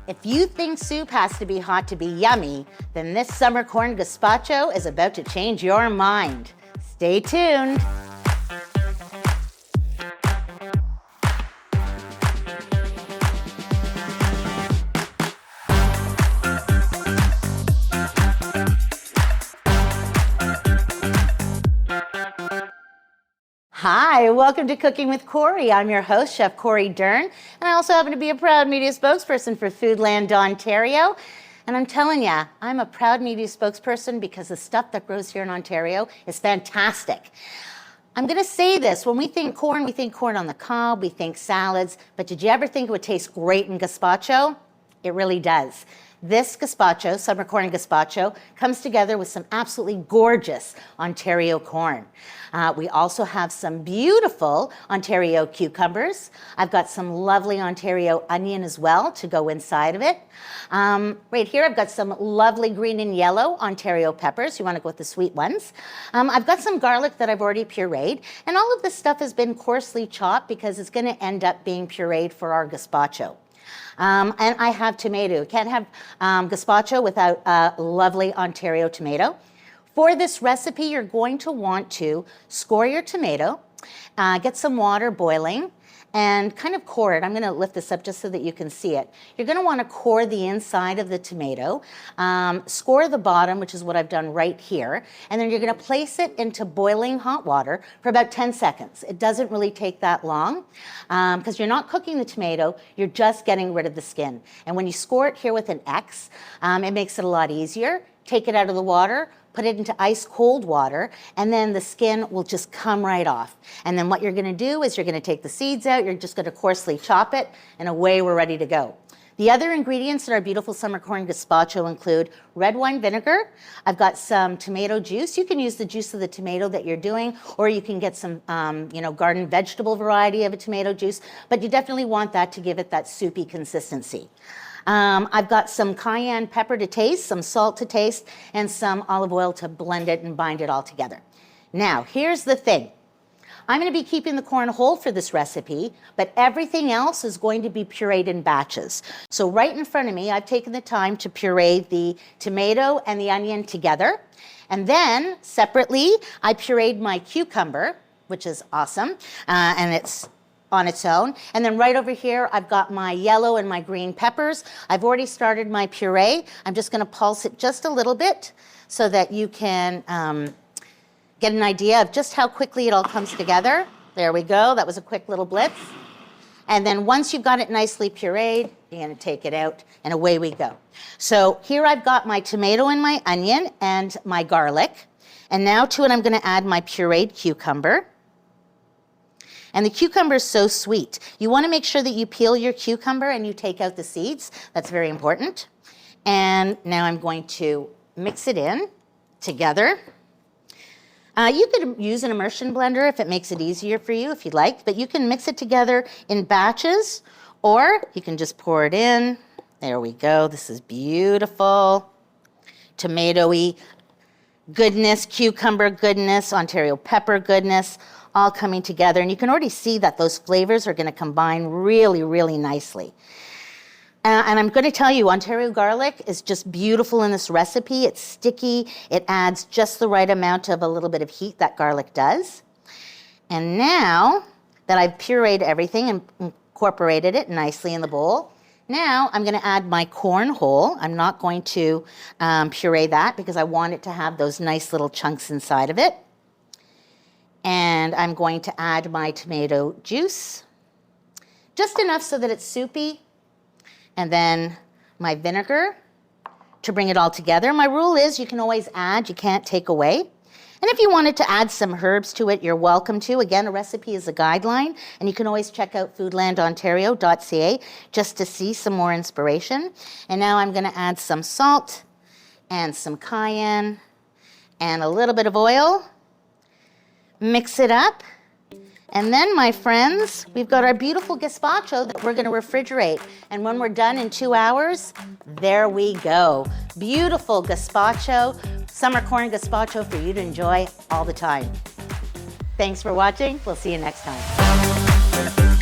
If you think soup has to be hot to be yummy, then this summer corn gazpacho is about to change your mind. Stay tuned. Hi, welcome to Cooking with Cori. I'm your host, Chef Cori Doern, and I also happen to be a proud media spokesperson for Foodland Ontario. And I'm telling you, I'm a proud media spokesperson because the stuff that grows here in Ontario is fantastic. I'm going to say this, when we think corn on the cob, we think salads, but did you ever think it would taste great in gazpacho? It really does. This gazpacho, summer corn gazpacho, comes together with some absolutely gorgeous Ontario corn. We also have some beautiful Ontario cucumbers. I've got some lovely Ontario onion as well to go inside of it. Right here I've got some lovely green and yellow Ontario peppers. You want to go with the sweet ones. I've got some garlic that I've already pureed, and all of this stuff has been coarsely chopped because it's going to end up being pureed for our gazpacho. And I have tomato. You can't have gazpacho without a lovely Ontario tomato. For this recipe, you're going to want to score your tomato, get some water boiling, and kind of core it. I'm going to lift this up just so that you can see it. You're going to want to core the inside of the tomato, score the bottom, which is what I've done right here, and then you're going to place it into boiling hot water for about 10 seconds. It doesn't really take that long because you're not cooking the tomato, you're just getting rid of the skin. And when you score it here with an X, it makes it a lot easier. Take it out of the water, put it into ice cold water, and then the skin will just come right off. And then what you're gonna do is you're gonna take the seeds out, you're just gonna coarsely chop it, and away we're ready to go. The other ingredients in our beautiful summer corn gazpacho include red wine vinegar. I've got some tomato juice. You can use the juice of the tomato that you're doing, or you can get some garden vegetable variety of a tomato juice, but you definitely want that to give it that soupy consistency. I've got some cayenne pepper to taste, some salt to taste, and some olive oil to blend it and bind it all together. Now, here's the thing. I'm going to be keeping the corn whole for this recipe, but everything else is going to be pureed in batches. So right in front of me, I've taken the time to puree the tomato and the onion together. And then, separately, I pureed my cucumber, which is awesome, and it's on its own. And then right over here, I've got my yellow and my green peppers. I've already started my puree. I'm just going to pulse it just a little bit so that you can get an idea of just how quickly it all comes together. There we go. That was a quick little blitz. And then once you've got it nicely pureed, you're going to take it out, and away we go. So here I've got my tomato and my onion and my garlic. And now to it, I'm going to add my pureed cucumber. And the cucumber is so sweet. You want to make sure that you peel your cucumber and you take out the seeds. That's very important. And now I'm going to mix it in together. You could use an immersion blender if it makes it easier for you, if you'd like, but you can mix it together in batches, or you can just pour it in. There we go. This is beautiful. Tomatoey goodness, cucumber goodness, Ontario pepper goodness, all coming together. And you can already see that those flavors are going to combine really, really nicely. And I'm going to tell you, Ontario garlic is just beautiful in this recipe. It's sticky. It adds just the right amount of a little bit of heat that garlic does. And now that I've pureed everything and incorporated it nicely in the bowl, now I'm going to add my corn whole. I'm not going to puree that because I want it to have those nice little chunks inside of it. And I'm going to add my tomato juice, just enough so that it's soupy, and then my vinegar to bring it all together. My rule is you can always add, you can't take away. And if you wanted to add some herbs to it, you're welcome to. Again, a recipe is a guideline, and you can always check out foodlandontario.ca just to see some more inspiration. And now I'm going to add some salt and some cayenne and a little bit of oil. Mix it up, and then, my friends, we've got our beautiful gazpacho that we're going to refrigerate. And when we're done in 2 hours, there we go. Beautiful gazpacho, summer corn gazpacho for you to enjoy all the time. Thanks for watching. We'll see you next time.